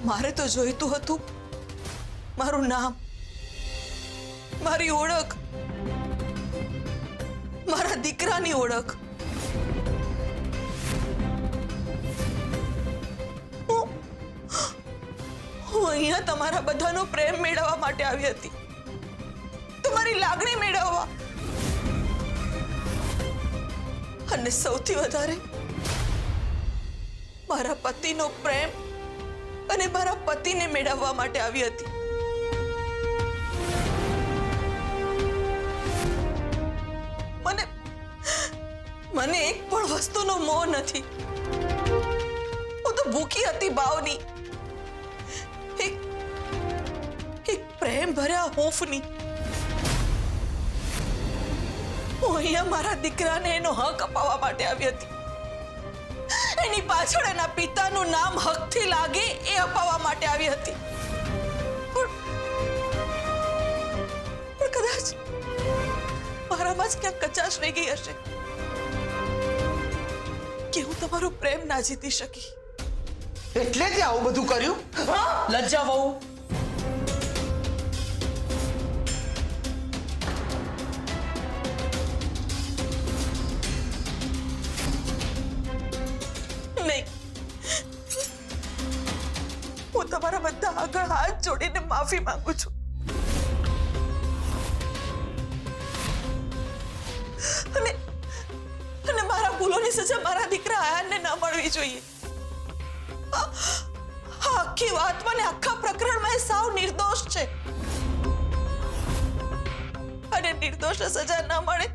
મારે તો જોઈતું હતું મારું નામ, મારી ઓળખ, મારા દીકરાની ઓળખ. હું અહીંયા તમારા બધાનો પ્રેમ મેળવવા માટે આવી હતી, તમારી લાગણી મેળવવા, અને સૌથી વધારે મારા પતિનો પ્રેમ અને મારા પતિને મેળવવા માટે આવી હતી. મને એક પણ વસ્તુનો મોહ નથી. હું તો ભૂખી હતી ભાવની, એક પ્રેમ ભર્યા હૂંફની. હું અહીંયા મારા દીકરાને એનો હક અપાવવા માટે આવી હતી, એની પાછળ એના પિતાનું નામ હકથી લાગે એ અપાવવા માટે આવી હતી. પણ કદાચ મારામાં જ ક્યાંક કચાશ રહી ગઈ હશે કે હું તમારો પ્રેમ ના જીતી શકી. એટલે તે આવું બધું કર્યું? લજ્જા વહુ, નહીં, હું તમારા બધા આગળ હાથ જોડીને માફી માંગુ છું. અને મારા ભૂલોની સજા મારા દીકરા આયાનને ન મળવી જોઈએ. આખી વાતમાં ને આખા પ્રકરણમાં એ સાવ નિર્દોષ છે, અને નિર્દોષ સજા ન મળે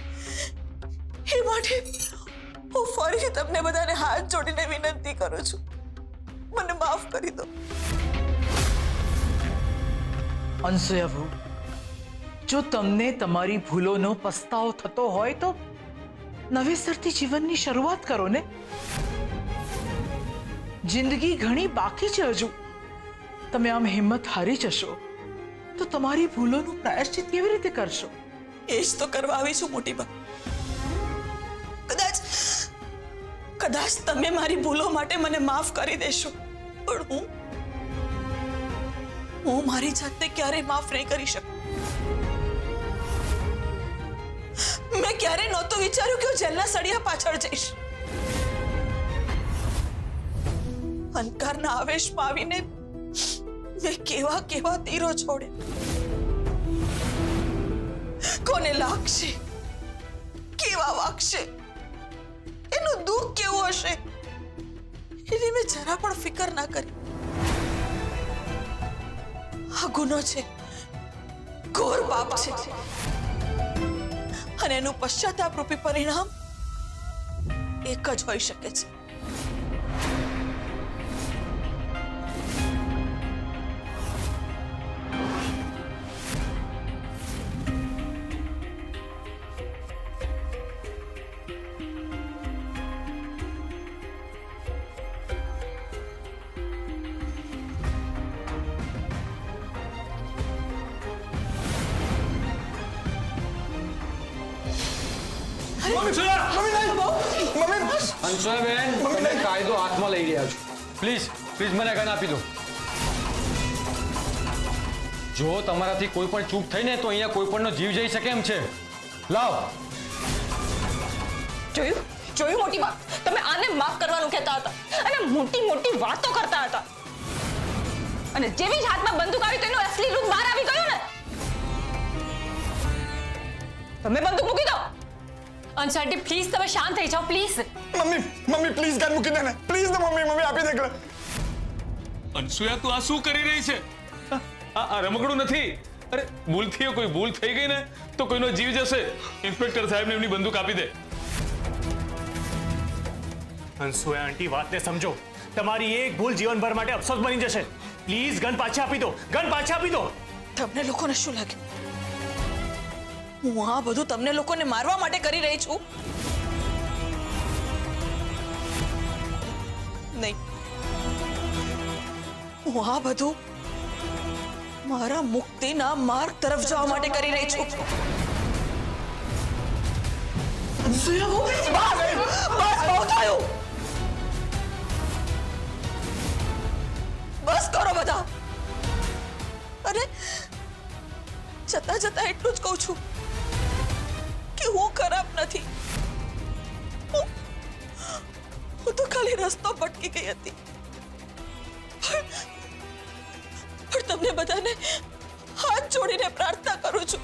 એ માટે હું ફરીથી તમને બધાને હાથ જોડીને વિનંતી કરું છું, મને માફ કરી દો. અનસૂયા વહુ, જો તમને તમારી ભૂલોનો પસ્તાવો થતો હોય તો નવેસરથી જીવનની શરૂઆત કરો ને. જિંદગી ઘણી બાકી છે હજુ. તમે આમ હિંમત હારી જશો તો તમારી ભૂલોનું પ્રાયશ્ચિત કેવી રીતે કરશો? એ જ તો કરવા આવી છું મોટી બા. કદાચ તમે મારી ભૂલો માટે મને માફ કરી દેશો, પણ હું મારી જાતને ક્યારેય માફ નહીં કરી શકું. મેં ક્યારેય નહોતું વિચાર્યું કે હું જેલના સળિયા પાછળ જઈશ. અંધકારના આવેશમાં આવીને મેં કેવા કેવા તીરો છોડે. કોને લાગશે, કેવા વાગશે, એનું દુઃખ કેવું હશે, એની મેં જરા પણ ફિકર ના કરી. આ ગુનો છે, ઘોર પાપ છે, અને એનું પશ્ચાતાપરૂપી પરિણામ એક જ હોઈ શકે છે. અંશુયા બેન, તમે કાયદો હાથમાં લઈ રહ્યા છો. પ્લીઝ મને ગન આપી દો. જો તમારાથી કોઈ પણ ચૂક થઈ ને તો અહીંયા કોઈ પણનો જીવ જઈ શકે એમ છે. લાવ. જોયું મોટી બા, તમે આને માફ કરવાનું કહેતા હતા અને મોટી મોટી વાતો કરતા હતા, અને જેવી જ હાથમાં બંદૂક આવી તો એનો અસલી રૂપ બહાર આવી ગયો ને. તમે બંદૂક મૂકી દો. અંશાંટી પ્લીઝ તમે શાંત થઈ જાઓ પ્લીઝ. મમ્મી પ્લીઝ ગન મૂકી દે ને પ્લીઝ. ને મમ્મી આપી દે. અનસુયા તું આ શું કરી રહી છે? આ રમકડું નથી. અરે ભૂલથી કોઈ ભૂલ થઈ ગઈ ને તો કોઈનો જીવ જશે. ઇન્સ્પેક્ટર સાહેબને એમની બંદૂક આપી દે. અનસુયા આંટી વાતને સમજો. તમારી એક ભૂલ જીવનભર માટે અફસોસ બની જશે. પ્લીઝ ગન પાછા આપી દો. ગન પાછા આપી દો. તમને લોકોને શું લાગ્યું હું આ બધું તમને લોકોને મારવા માટે કરી રહી છું? નહીં, હું આ બધું મારા મુક્તિના માર્ગ તરફ જવા માટે કરી રહી છું. બસ બહુ થયું. બસ કરો બધા. અરે જતા જતા એટલું જ કહું છું કે હું ખરાબ નથી. હું તો ખાલી રસ્તો ભટકી ગઈ હતી. પણ તમને બધાને હાથ જોડીને પ્રાર્થના કરું છું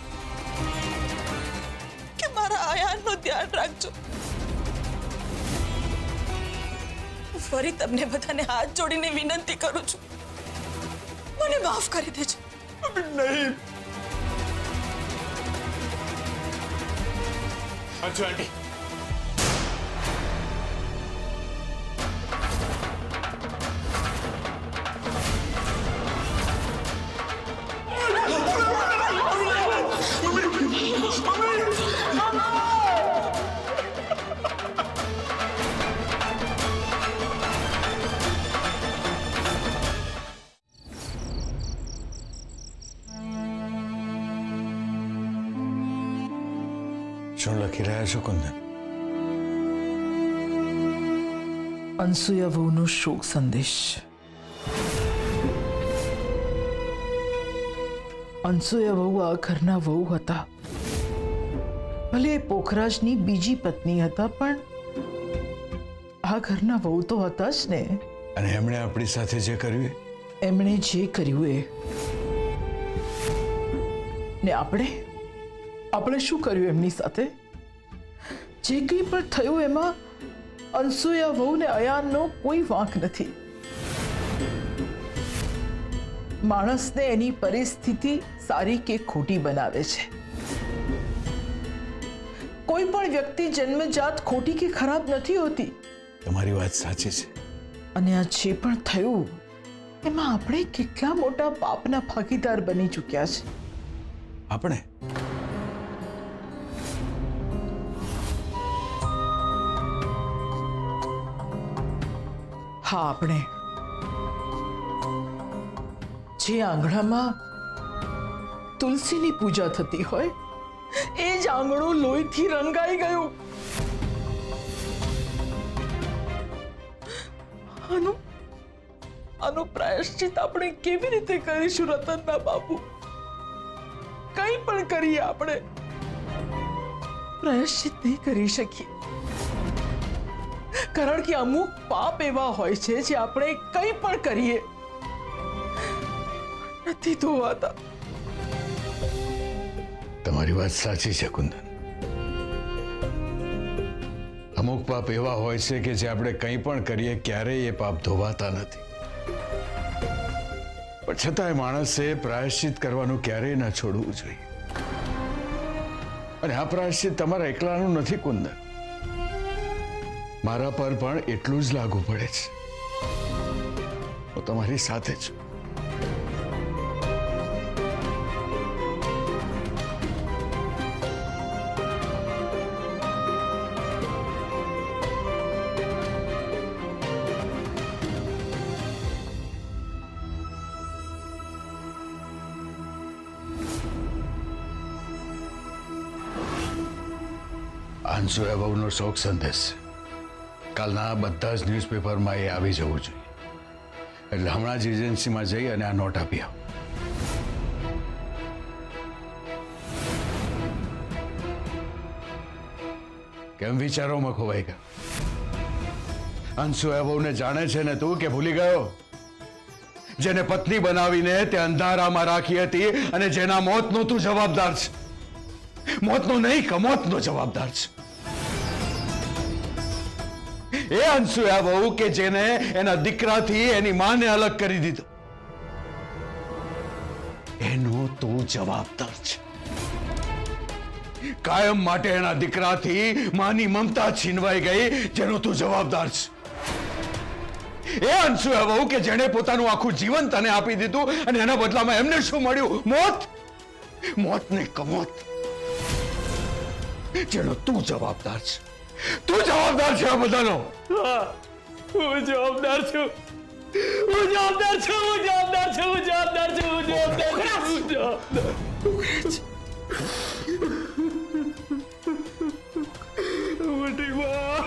કે મારા આયાનનું ધ્યાન રાખજો. ફરી તમને બધાને હાથ જોડીને વિનંતી કરું છું, મને માફ કરી દેજો. નહીં અંશુ આંટી, શું લખી રહ્યા છો કુંદન? અનસુયા વહુનો શોક સંદેશ. અનસુયા વહુ આ ઘરના વહુ હતા. ભલે એ પોખરાજની બીજી પત્ની હતા, પણ આ ઘરના વહુ તો હતા જ ને. અને એમણે આપણી સાથે જે કર્યું એમણે જે કર્યું એ. ને આપણે શું કર્યું એમની સાથે? જે કંઈ પણ થયું એમાં અનસુયા વહુ ને અયાનનો કોઈ વાંક નથી. માણસને એની પરિસ્થિતિ સારી કે ખોટી બનાવે છે. કોઈ પણ વ્યક્તિ જન્મજાત ખોટી કે ખરાબ નથી હોતી. તમારી વાત સાચી છે. અને આ જે પણ થયું એમાં આપણે કેટલા મોટા પાપના ભાગીદાર બની ચૂક્યા છે. આપણે હા, આપણે જે આંગણામાં તુલસીની પૂજા થતી હોય એ જ આંગણું લોહીથી રંગાઈ ગયું. આનું પ્રાયશ્ચિત આપણે કેવી રીતે કરીશું રતનના બાપુ? કંઈ પણ કરીએ આપણે પ્રાયશ્ચિત નહીં કરી શકીએ. કારણ કે અમુક પાપ એવા હોય છે જે આપણે કંઈ પણ કરીએ નથી ધોવાતા. તમારી વાત સાચી છે કુંદન. અમુક પાપ એવા હોય છે કે જે આપણે કંઈ પણ કરીએ ક્યારેય એ પાપ ધોવાતા નથી. પણ છતાંય માણસે પ્રાયશ્ચિત કરવાનું ક્યારેય ના છોડવું જોઈએ. અને આ પ્રાયશ્ચિત તમારા એકલાનું નથી કુંદન, મારા પર પણ એટલું જ લાગુ પડે છે. હું તમારી સાથે છું. અનસુયા વહુનો શોક સંદેશ કાલના બધા જ ન્યૂઝપેપરમાં એ આવી જવું જોઈએ. એટલે હમણાં જ એજન્સીમાં જઈ અને આ નોટ આપી આવો. કેમ વિચારોમાં ખોવાઈ ગયો? અંશુ વહુને જાણે છે ને તું કે ભૂલી ગયો? જેને પત્ની બનાવીને તે અંધારામાં રાખી હતી અને જેના મોતનો તું જવાબદાર છે. મોતનો નહીં, કમોતનો જવાબદાર છે. એ અંશુયા વહુ કે જેને એના દીકરાથી એની માને અલગ કરી દીધો, એનો તું જવાબદાર છે. કાયમ માટે એના દીકરાથી માની મમતા છીનવાઈ ગઈ, જેનો તું જવાબદાર છે. એ અંશુયા વહુ કે જેણે પોતાનું આખું જીવન તને આપી દીધું અને એના બદલામાં એમને શું મળ્યું? મોત. મોત ને કમોત, જેનો તું જવાબદાર છે. તું જવાબદાર છે આ બધાનો. હું જવાબદાર છું. હું જવાબદાર છું. હું જવાબદાર છું. હું જવાબદાર છું. હું જવાબદાર છું. મોટી માં,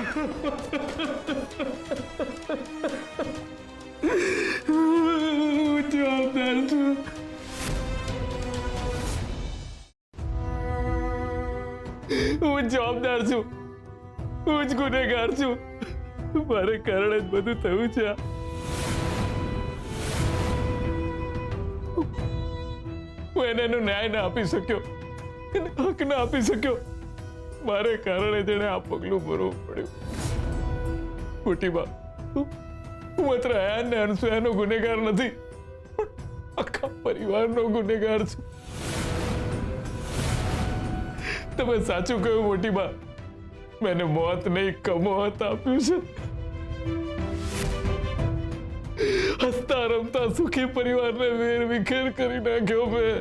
હું હું જવાબદાર છું, હું જ ગુનેગાર છું, મારે કારણે જ બધું થયું છે. હું એને એનો ન્યાય ના આપી શક્યો, એને હક ના આપી શક્યો, મારે કારણે જ એને આ પગલું ભરવું પડ્યું. મોટી બા, હું માત્ર આયાન ને અનસૂયાનો ગુનેગાર નથી, પણ આખા પરિવારનો ગુનેગાર છું. તમે સાચું કહ્યું મોટી બા, મેં મોત નહીં કમોત આપ્યું છે. હસતા રમતા સુખી પરિવારને વેર વિખેર કરી નાખ્યો મેં.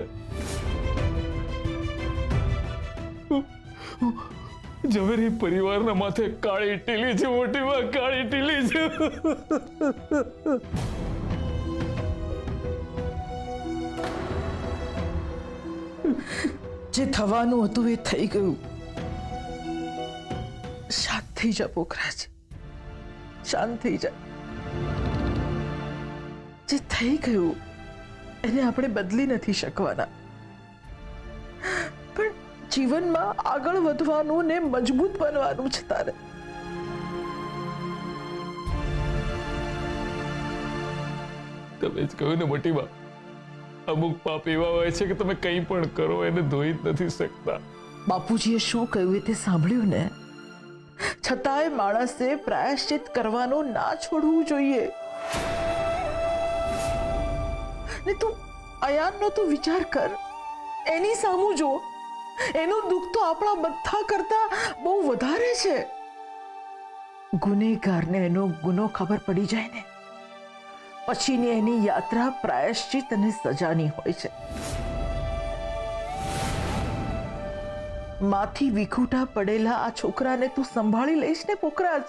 ઝવેરી પરિવારના માથે કાળી ટીલી છે મોટી બા, કાળી ટીલી છે. જે થવાનું હતું એ થઈ ગયું. શાંત થઈ જા પોખરાજ, શાંત થઈ જા. જે થઈ ગયું એને આપણે બદલી નથી શકવાના, પણ જીવનમાં આગળ વધવાનું ને મજબૂત બનવાનું છે તારે. તમે જ કહ્યું ને મોટી બા, અમુક પાપ એવા હોય છે કે તમે કંઈ પણ કરો એને ધોઈ જ નથી શકતા. બાપુજીએ શું કહ્યું એ તે સાંભળ્યું ને? છતાંય માણસે પ્રાયશ્ચિત કરવાનું ના છોડવું જોઈએ. ને તું અયાનનો તો વિચાર કર, એની સામું જો. એનું દુઃખ તો આપણા બધા કરતા બહુ વધારે છે. ગુનેગારને એનો ગુનો ખબર પડી જાય ને પછીની એની યાત્રા પ્રાયશ્ચિત અને સજાની હોય છે. માથી વિખૂટા પડેલા આ છોકરાને તું સંભાળી લઈશ ને પોખરાજ,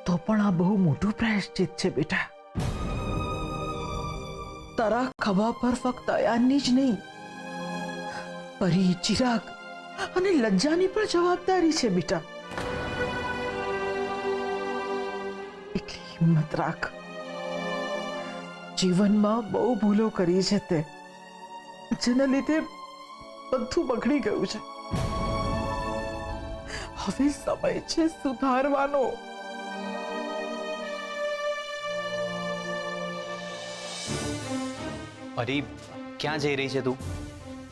તો પણ આ બહુ મોટું પ્રાયશ્ચિત છે બેટા. તારા ખભા પર ફક્ત અયાનની જ નહીં, પરી, ચિરાગ અને લજ્જાની પણ જવાબદારી છે બેટા. એટલી હિંમત રાખ. જીવનમાં બહુ ભૂલો કરી છે તે, જેના લીધે બધું બગડી ગયું છે. હવે સમય છે સુધારવાનો. પરી, ક્યાં જઈ રહી છે તું?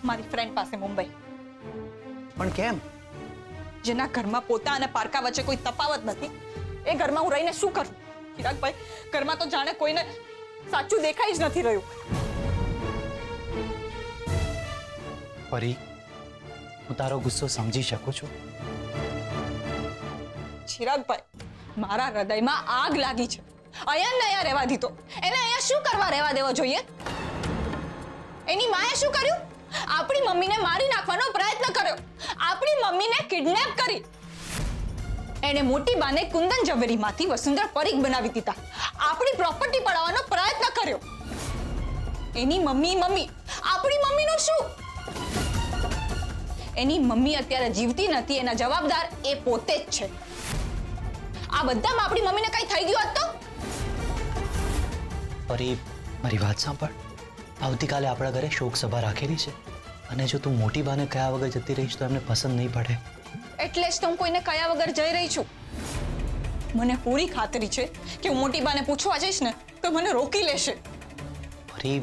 મારી ફ્રેન્ડ પાસે મુંબઈ. પણ કેમ? જેના ઘરમાં પોતા અને પારકા વચ્ચે કોઈ તફાવત નથી, એ ઘરમાં હું રહીને શું કરું? ચિરાગભાઈ, ઘરમાં તો જાણે કોઈને સાચું દેખાઈ જ નથી રહ્યું. પરી, હું તારો ગુસ્સો સમજી શકું છું. ચિરાગભાઈ, મારા હૃદયમાં આગ લાગી છે. અયાનને અહીંયા રહેવા દીધો, એને અહીંયા શું કરવા રહેવા દેવો જોઈએ? એની માએ શું કર્યું? આપણી મમ્મીને મારી નાખવાનો પ્રયત્ન કર્યો, આપણી મમ્મીને કિડનેપ કરી. એને મોટી બાને કુંદન ઝવેરીમાંથી વસુંધરા પરીખ બનાવી દીધા, આપણી પ્રોપર્ટી પડાવવાનો પ્રયત્ન કર્યો. એની મમ્મી આપણી મમ્મીનું શું? એની મમ્મી અત્યારે જીવતી નથી, એના જવાબદાર એ પોતે જ છે. આ બધામાં આપણી મમ્મીને કઈ થઈ ગયું હોત તો? પરી, મારી વાત સાંભળ. આવતીકાલે આપણા ઘરે શોક સભા રાખેલી છે, અને જો તું મોટી બાને કયા વગર જતી રહીશ તો એમને પસંદ નહીં પડે. એટલે જ તો હું કોઈને કયા વગર જઈ રહી છું. મને પૂરી ખાતરી છે કે હું મોટી બાને પૂછવા જઈશ ને તો મને રોકી લેશે. પરી,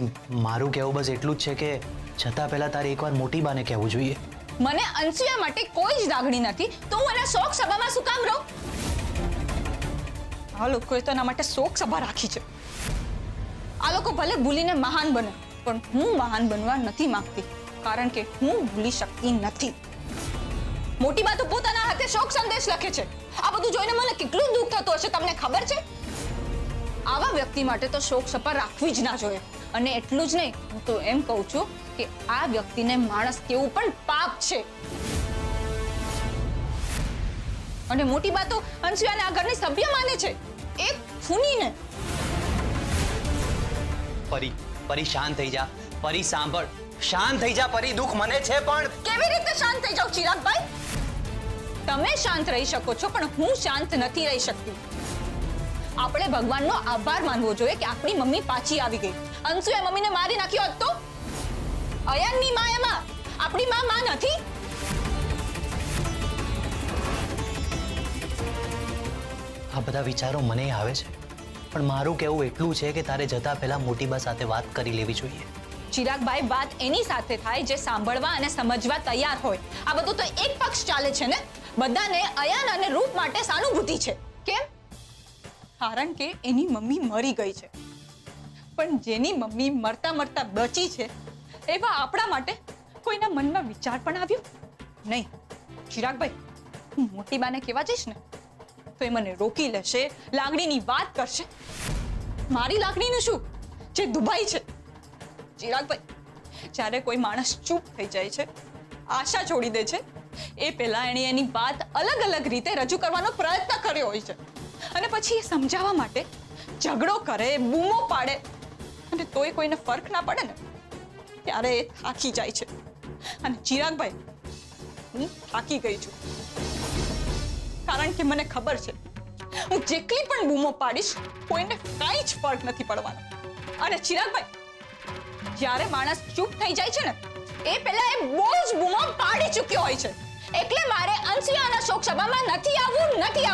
મારું કહેવું બસ એટલું જ છે કે છતાં પહેલા તારે એકવાર મોટી બાને કહેવું જોઈએ. મને અનસૂયા માટે કોઈ જ લાગણી નથી, તો હું એના શોક સભામાં શું કામ રહું? આ લોકોએ તો એના માટે શોક સભા રાખી છે. આ લોકો ભલે ભૂલીને મહાન બને, પણ હું મહાન બનવા નથી માંગતી, કારણ કે હું ભૂલી શકતી નથી. મોટી બા તો પોતાના હાથે શોક સંદેશ લખે છે. આ બધું જોઈને મને કેટલું દુઃખ થતું હશે તમને ખબર છે? આવા વ્યક્તિ માટે તો શોક સભા રાખવી જ ના જોઈએ. અને એટલું જ નહીં, હું તો એમ કહું છું કે આ વ્યક્તિને માણસ કેવું પણ પાપ છે. અને મોટી બા તો અનસૂયાને આ ઘરની સભ્ય માને છે, એક ખૂનીને. પરી, શાંત થઈ જા. પરી, સાંભળ, શાંત થઈ જા. પરી, દુઃખ મને છે, પણ કેવી રીતે શાંત થઈ જાવ ચિરાગભાઈ? તમે શાંત રહી શકો છો, પણ હું શાંત નથી રહી શકતી. આપણે ભગવાનનો આભાર માનવો જોઈએ કે આપણી મમ્મી પાછી આવી ગઈ. અંશુએ મમ્મીને મારી નાખ્યો હોત તો? અયનની માં એમાં આપણી માં નથી? આ બધા વિચારો મને આવે છે, પણ મારું કહેવું એટલું છે કે તારે જતા પહેલા મોટી બા સાથે વાત કરી લેવી જોઈએ. ચિરાગભાઈ, વાત એની સાથે થાય જે સાંભળવા અને સમજવા તૈયાર હોય. આ બધું તો એક પક્ષ ચાલે છે ને. બધાને અયન અને રૂપ માટે સાનુભૂતિ છે. કેમ? કારણ કે એની મમ્મી મરી ગઈ છે. પણ જેની મમ્મી મરતા મરતા બચી છે એવા આપણા માટે કોઈના મનમાં વિચાર પણ આવ્યો નહીં. ચિરાગભાઈ, હું મોટી બાને કહેવા જઈશ ને તો એ મને રોકી લેશે, લાગણીની વાત કરશે. મારી લાગણીનું શું જે દુભાઈ છે? ચિરાગભાઈ, જ્યારે કોઈ માણસ ચૂપ થઈ જાય છે, આશા છોડી દે છે, એ પહેલા એણે એની વાત અલગ અલગ રીતે રજૂ કરવાનો પ્રયત્ન કર્યો હોય છે અને પછી એ સમજાવવા માટે ઝઘડો કરે, બૂમો પાડે અને તોય કોઈને ફરક ના પડે ને, ત્યારે એ થાકી જાય છે. અને ચિરાગભાઈ, હું થાકી ગઈ છું. કારણ કે મને ખબર છે હું જેટલી પણ બૂમો પાડીશ કોઈને કાંઈ જ ફરક નથી પડવાનો. અને ચિરાગભાઈ, જ્યારે માણસ ચૂપ થઈ જાય છે ને એ પહેલા એ બહુ જ બૂમો પાડી ચૂક્યો હોય છે. એટલે મારે અંશુયાના શોક સભામાં નથી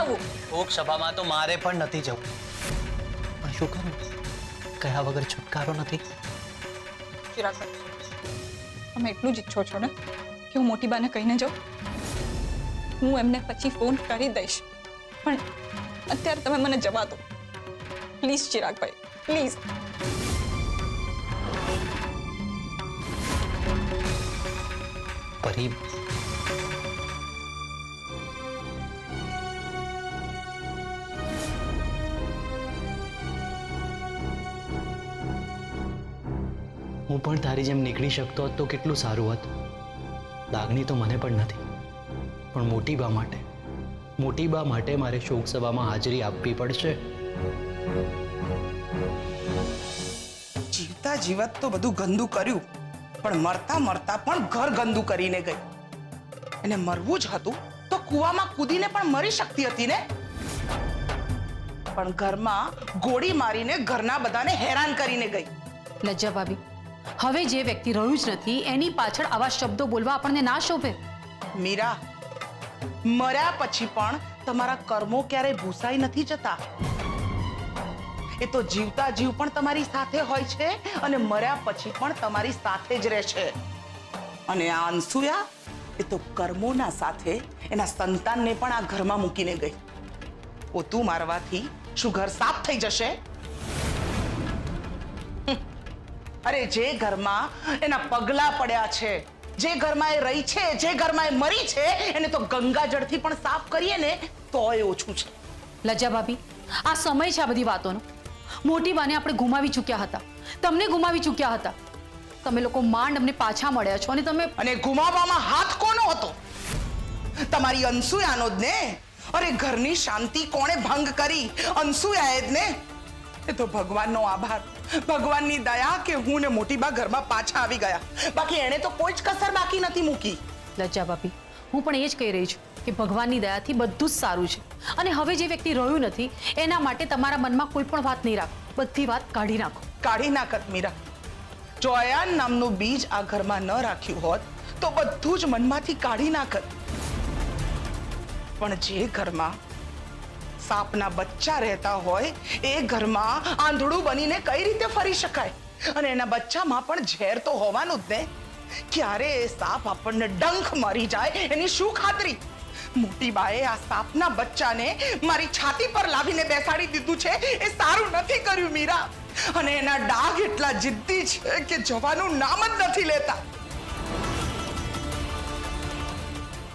આવવું. શોક સભામાં તો મારે પણ નથી જવું, પણ શું કરું? કયા વગર છુટકારો નથી. ચિરાગભાઈ, તમે એટલું જ ઈચ્છો છો ને કે હું મોટી બાને કહીને જાઉં? હું એમને પછી ફોન કરી દઈશ, પણ અત્યારે તમે મને જવા દો પ્લીઝ. Chiragbhai, please. પરી, હું પણ તારી જેમ નીકળી શકતો હોત તો કેટલું સારું હોત. લાગણી તો મને પણ નથી, પણ મોટી બા માટે મારે શોક સભામાં હાજરી આપવી પડશે. જીવતા જીવત તો બધું ગંદુ કર્યું, પણ મરતા મરતા પણ ઘર ગંદુ કરીને ગઈ. એને મરવું જ હતું તો કૂવામાં કૂદીને પણ મરી શકતી હતી ને. પણ ઘરમાં ગોળી મારીને ઘરના બધાને હેરાન કરીને ગઈ. લજ્જા ભાભી, હવે જે વ્યક્તિ રહ્યું જ નથી એની પાછળ આવા શબ્દો બોલવા આપણને ના શોભે. મીરા, મર્યા પછી પણ તમારા કર્મો ક્યારેય ભૂસાઈ નથી જતા. એ તો જીવતા જીવ પણ તમારી સાથે હોય છે અને મર્યા પછી પણ તમારી સાથે જ રહેશે. અને આ અનસુયા, એ તો કર્મોના સાથે એના સંતાનને પણ આ ઘરમાં મૂકીને ગઈ. પોતું મારવાથી શું ઘર સાફ થઈ જશે? અરે જે ઘરમાં એના પગલા પડ્યા છે, જે ઘરમાં એ રહી છે, જે ઘરમાં એ મરી છે, એને તો ગંગાજળથી પણ સાફ કરીએ ને તોય ઓછું છે. લજ્જા ભાભી, આ સમય છે આ બધી વાતોનો. મોટી બાને આપણે ગુમાવી ચૂક્યા હતા, તમને ગુમાવી ચૂક્યા હતા. તમે લોકો માંડ અમને પાછા મળ્યા છો અને તમે અને ગુમાવવામાં હાથ કોનો હતો? તમારી અનસુયાનો જ ને. અરે ઘરની શાંતિ કોણે ભંગ કરી? અનસુયાએ જ ને. એ તો ભગવાનનો આભાર, ભગવાનની દયા કે હું ને મોટી બા ઘરમાં પાછા આવી ગયા. બાકી એણે તો કોઈ જ કસર બાકી નથી મૂકી. લજ્જા ભાભી, હું પણ એ જ કહી રહી છું કે ભગવાનની દયાથી બધું જ સારું છે. અને હવે જે વ્યક્તિ રહ્યું નથી એના માટે તમારા મનમાં કોઈ પણ વાત નહીં રાખો, બધી વાત કાઢી નાખો. કાઢી નાખત મીરા. જો અયાન નામનું બીજ આ ઘરમાં ન રાખ્યું હોત તો બધું જ મનમાંથી કાઢી નાખત. પણ જે ઘરમાં સાપના બચ્ચા રહેતા હોય એ ઘરમાં આંધળું બનીને કઈ રીતે ફરી શકાય? અને એના બચ્ચામાં પણ ઝેર તો હોવાનું જ ને. ક્યારે એ સાપ આપણને ડંખ મારી જાય એની શું ખાતરી? મોટી બાએ આ સાપના બચ્ચાને મારી છાતી પર લાવીને બેસાડી દીધું છે. એ સારું નથી કર્યું મીરા. અને એના ડાઘ એટલા જિદ્દી છે કે જવાનું નામ જ નથી લેતા.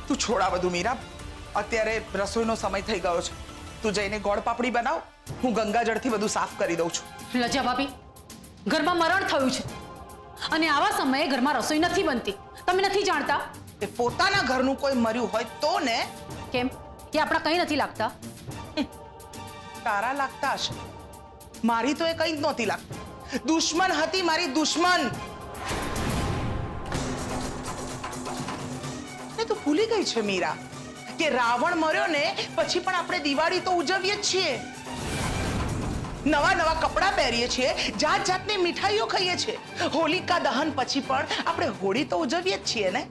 તું છોડા બધું મીરા. અત્યારે રસોઈનો સમય થઈ ગયો છે. તું જઈને ગોળ પાપડી બનાવ, હું ગંગાજળથી બધું સાફ કરી દઉં છું. લજ્જા ભાભી, ઘરમાં મરણ થયું છે અને આવા સમયે ઘરમાં રસોઈ નથી બનતી. તમે નથી જાણતા? એ પોતાના ઘરનું કોઈ મર્યું હોય તો ને. કેમ કે આપણા કંઈ નથી લાગતા? તારા લાગતા હશે, મારી તો એ કંઈ જ નહોતી લાગતી. દુશ્મન હતી મારી, દુશ્મન. એ તો ભૂલી ગઈ છે મીરા કે રાવણ મર્યો ને પછી પણ આપણે દિવાળી તો ઉજવીએ જ છીએ. નવા નવા કપડાં પહેરીએ છીએ, જાત જાતની મીઠાઈઓ ખાઈએ છીએ. હોલિકા દહન પછી પણ આપણે હોળી તો ઉજવીએ જ છીએ ને.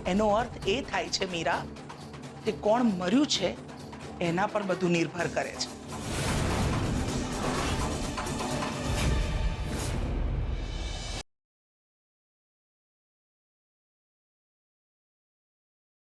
એનો અર્થ એ થાય છે મીરા કે કોણ મર્યું છે એના પર બધું નિર્ભર કરે છે.